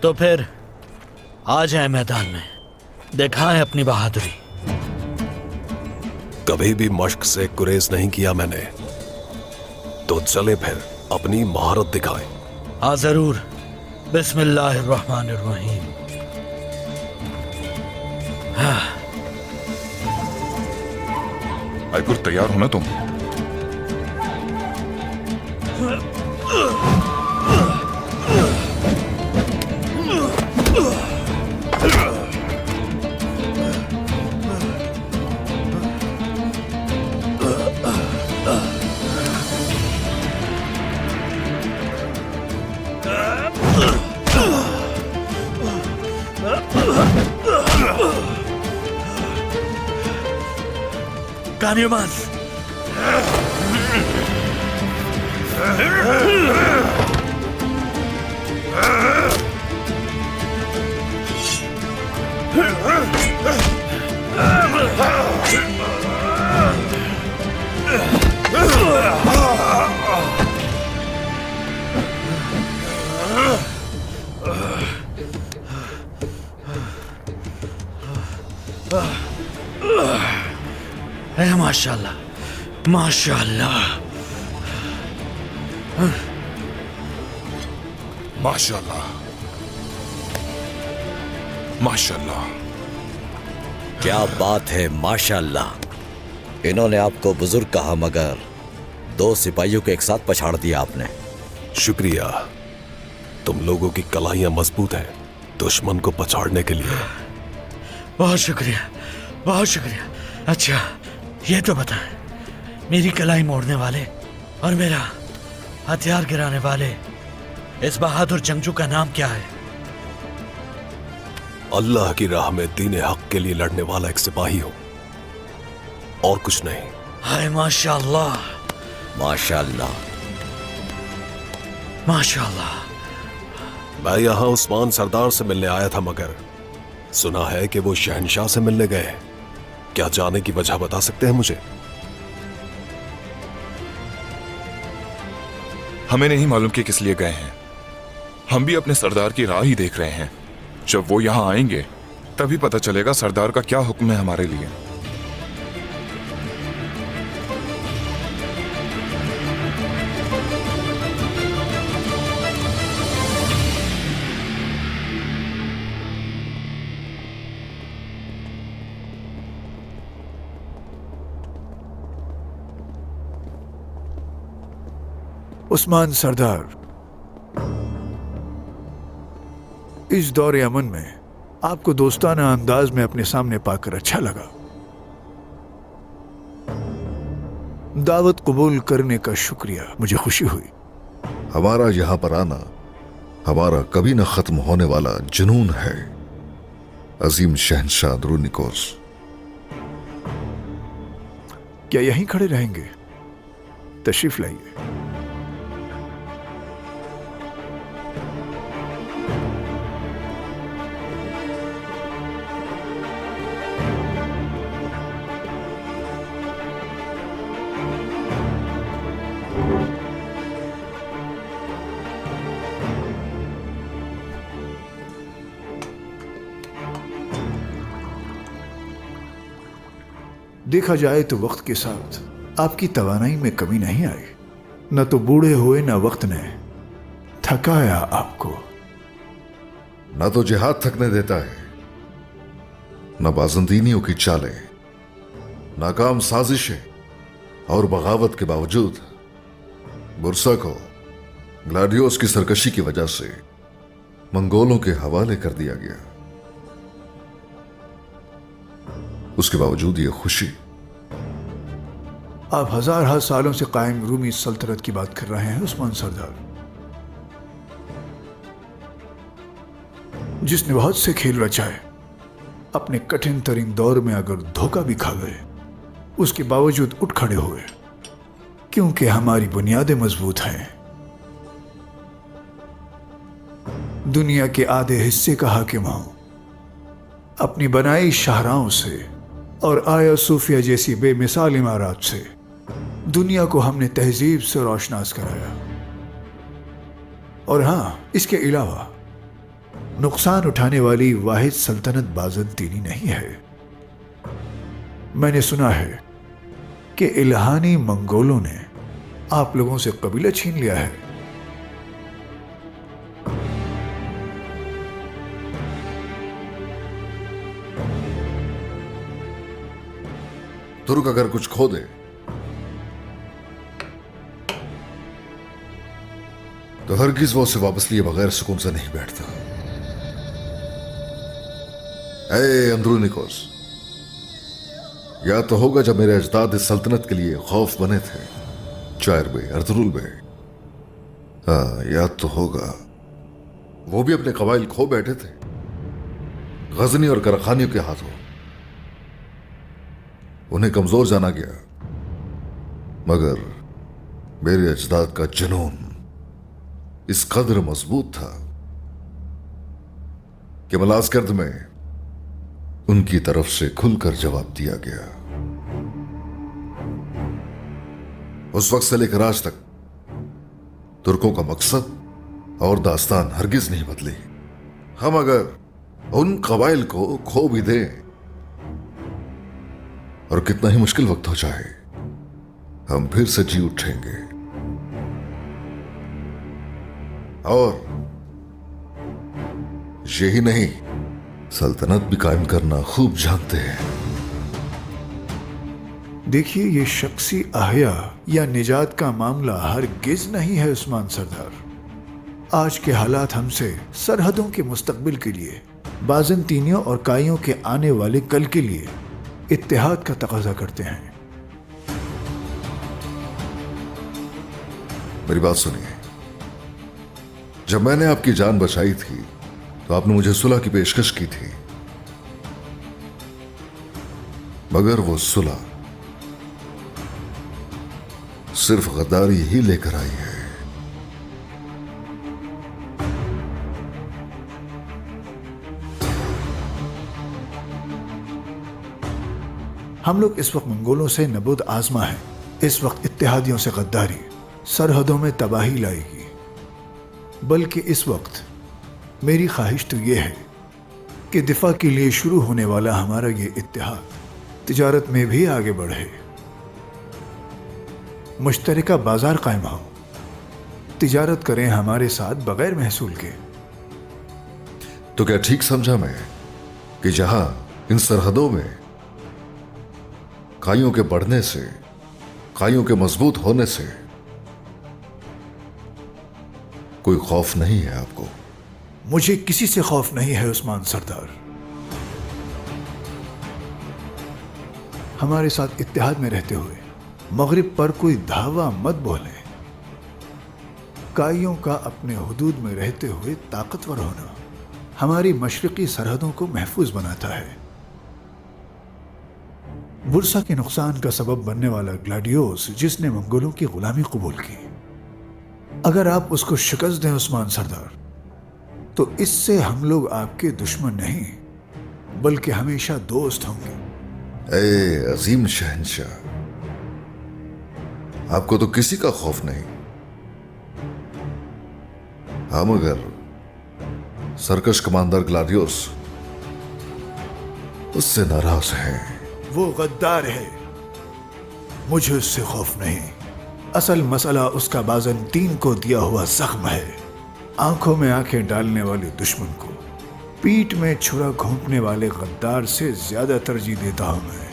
तो फिर आ जाए मैदान में, दिखाएं अपनी बहादुरी। कभी भी मश्क से गुरेज नहीं किया मैंने, तो चले फिर अपनी महारत दिखाएं। हाँ जरूर। बिस्मिल्लाहिर्रहमानिर्रहीम। आइकुर, तैयार हो ना तुम? कानियमान, माशाल्लाह, माशाल्लाह, माशाल्लाह, माशाल्लाह। क्या बात है, माशाल्लाह। इन्होंने आपको बुजुर्ग कहा, मगर 2 सिपाहियों को एक साथ पछाड़ दिया आपने। शुक्रिया। तुम लोगों की कलाइयां मजबूत हैं दुश्मन को पछाड़ने के लिए। बहुत शुक्रिया, बहुत शुक्रिया। अच्छा ये तो बताएं, मेरी कलाई मोड़ने वाले और मेरा हथियार गिराने वाले इस बहादुर जंगजू का नाम क्या है? अल्लाह की राह में दीन हक के लिए लड़ने वाला एक सिपाही हो, और कुछ नहीं। हाय माशाल्लाह, माशाल्लाह, माशाल्लाह। मैं यहाँ उस्मान सरदार से मिलने आया था, मगर सुना है कि वो शहनशाह से मिलने गए। क्या जाने की वजह बता सकते हैं मुझे? हमें नहीं मालूम कि किस लिए गए हैं। हम भी अपने सरदार की राह ही देख रहे हैं। जब वो यहाँ आएंगे तभी पता चलेगा सरदार का क्या हुक्म है हमारे लिए। उस्मान सरदार, इस दौरे अमन में आपको दोस्ताना अंदाज में अपने सामने पाकर अच्छा लगा। दावत कबूल करने का शुक्रिया, मुझे खुशी हुई। हमारा यहां पर आना हमारा कभी न खत्म होने वाला जुनून है, अजीम शहंशाह द्रूनिकोस। क्या यहीं खड़े रहेंगे? तशरीफ लाइए। देखा जाए तो वक्त के साथ आपकी तवानाई में कमी नहीं आई। न तो बूढ़े हुए, न वक्त ने थकाया आपको। न तो जिहाद थकने देता है, न बाजंदीनियों की चालें, नाकाम साजिशें और बगावत के बावजूद बुरसा को ग्लाडियोस की सरकशी की वजह से मंगोलों के हवाले कर दिया गया। उसके बावजूद ये खुशी। आप हजार सालों से कायम रूमी सल्तनत की बात कर रहे हैं उस्मान सरदार, जिसने बहुत से खेल रचाए। अपने कठिन तरीन दौर में अगर धोखा भी खा गए, उसके बावजूद उठ खड़े हुए, क्योंकि हमारी बुनियादें मजबूत हैं। दुनिया के आधे हिस्से का हाकिम हो, अपनी बनाई शाहराहों से और आया सूफिया जैसी बेमिसाल इमारत से दुनिया को हमने तहजीब से रोशनास कराया। और हां, इसके अलावा नुकसान उठाने वाली वाहिद सल्तनत बाज़ंतीनी नहीं है। मैंने सुना है कि इल्हानी मंगोलों ने आप लोगों से कबीला छीन लिया है। तुर्क अगर कुछ खो दे तो हरगिज वो उसे वापस लिए बगैर सुकून से नहीं बैठता। ए अंदरूनिकोस, या तो होगा जब मेरे अजदाद इस सल्तनत के लिए खौफ बने थे, चायर बे, अर्तुरुल बे। हाँ, या तो होगा वो भी अपने कबाइल खो बैठे थे गजनी और करखानियों के हाथों। उन्हें कमजोर जाना गया, मगर मेरे अजदाद का जुनून इस कदर मजबूत था कि मलाजकर्द में उनकी तरफ से खुलकर जवाब दिया गया। उस वक्त से लेकर आज तक तुर्कों का मकसद और दास्तान हरगिज नहीं बदली। हम अगर उन कबाइल को खो भी दें और कितना ही मुश्किल वक्त हो जाए, हम फिर से जी उठेंगे और यही नहीं, सल्तनत भी कायम करना खूब जानते हैं। देखिए, ये शख्सी अहया या निजात का मामला हरगिज नहीं है उस्मान सरदार। आज के हालात हमसे सरहदों के मुस्तकबिल के लिए, बाज़ंतीनियों और काइयों के आने वाले कल के लिए इत्तेहाद का तकाजा करते हैं। मेरी बात सुनिए, जब मैंने आपकी जान बचाई थी तो आपने मुझे सुलह की पेशकश की थी, मगर वो सुलह सिर्फ गद्दारी ही लेकर आई है। हम लोग इस वक्त मंगोलों से नबूद आजमा है। इस वक्त इत्तेहादियों से गद्दारी सरहदों में तबाही लाएगी। बल्कि इस वक्त मेरी ख्वाहिश तो यह है कि दिफा के लिए शुरू होने वाला हमारा ये इत्तेहाद तिजारत में भी आगे बढ़े, मुश्तरका बाजार कायम हो, तिजारत करें हमारे साथ बगैर महसूल के। तो क्या ठीक समझा मैं कि जहां इन सरहदों में काइयों के बढ़ने से, काइयों के मजबूत होने से कोई खौफ नहीं है आपको? मुझे किसी से खौफ नहीं है उस्मान सरदार। हमारे साथ इत्तेहाद में रहते हुए मगरिब पर कोई धावा मत बोले। काइयों का अपने हुदूद में रहते हुए ताकतवर होना हमारी मशरकी सरहदों को महफूज बनाता है। बुरसा के नुकसान का सबब बनने वाला ग्लाडियोस, जिसने मंगोलों की गुलामी कबूल की, अगर आप उसको शिकस्त दें उस्मान सरदार, तो इससे हम लोग आपके दुश्मन नहीं बल्कि हमेशा दोस्त होंगे। ए अजीम शहंशाह, आपको तो किसी का खौफ नहीं। हम अगर सरकश कमांडर ग्लाडियोस उससे नाराज हैं। वो गद्दार है, मुझे उससे खौफ नहीं। असल मसला उसका बाज़ंतीन को दिया हुआ जख्म है। आंखों में आंखें डालने वाले दुश्मन को पीठ में छुरा घोंपने वाले गद्दार से ज्यादा तरजीह देता हूं मैं।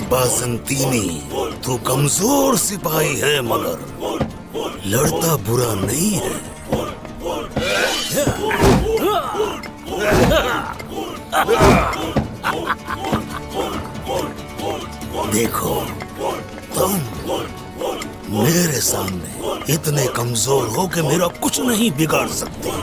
बाज़ंतीनी, तू कमजोर सिपाही है मगर लड़ता बुरा नहीं है। देखो, तुम मेरे सामने इतने कमजोर हो कि मेरा कुछ नहीं बिगाड़ सकते।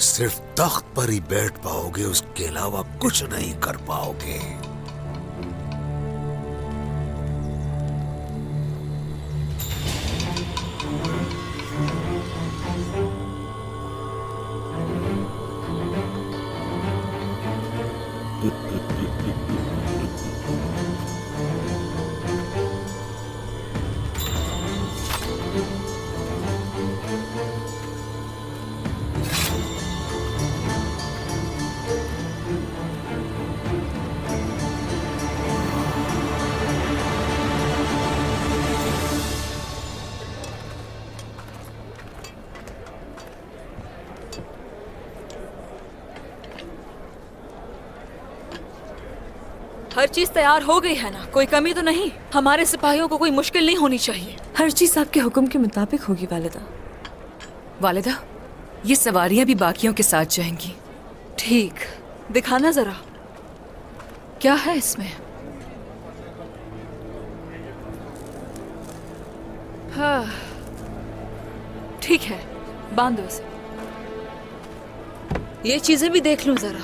सिर्फ तख्त पर ही बैठ पाओगे, उसके अलावा कुछ नहीं कर पाओगे। हर चीज तैयार हो गई है ना? कोई कमी तो नहीं? हमारे सिपाहियों को कोई मुश्किल नहीं होनी चाहिए। हर चीज आपके हुक्म के मुताबिक होगी वालिदा। वालिदा, ये सवारियां भी बाकियों के साथ जाएंगी। ठीक, दिखाना जरा, क्या है इसमें? हाँ, ठीक है, बांध दो इसे। ये चीजें भी देख लूं जरा।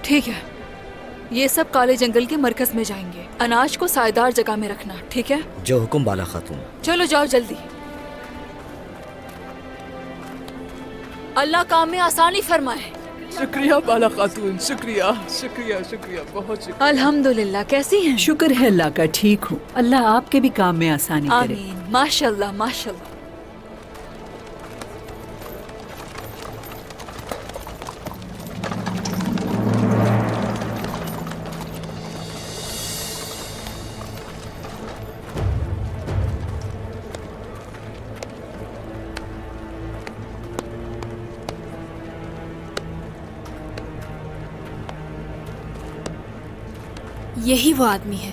ठीक है, ये सब काले जंगल के मरकज में जाएंगे। अनाज को सायदार जगह में रखना, ठीक है? जो हुक्म बाला खातून। चलो जाओ जल्दी। अल्लाह काम में आसानी फरमाए। शुक्रिया बाला खातून, शुक्रिया शुक्रिया शुक्रिया, बहुत शुक्रिया। अल्हम्दुलिल्लाह, कैसी हैं? शुक्र है अल्लाह का, ठीक हूँ। अल्लाह आपके भी काम में आसानी करे। आमीन, माशाल्लाह माशाल्लाह। यही वो आदमी है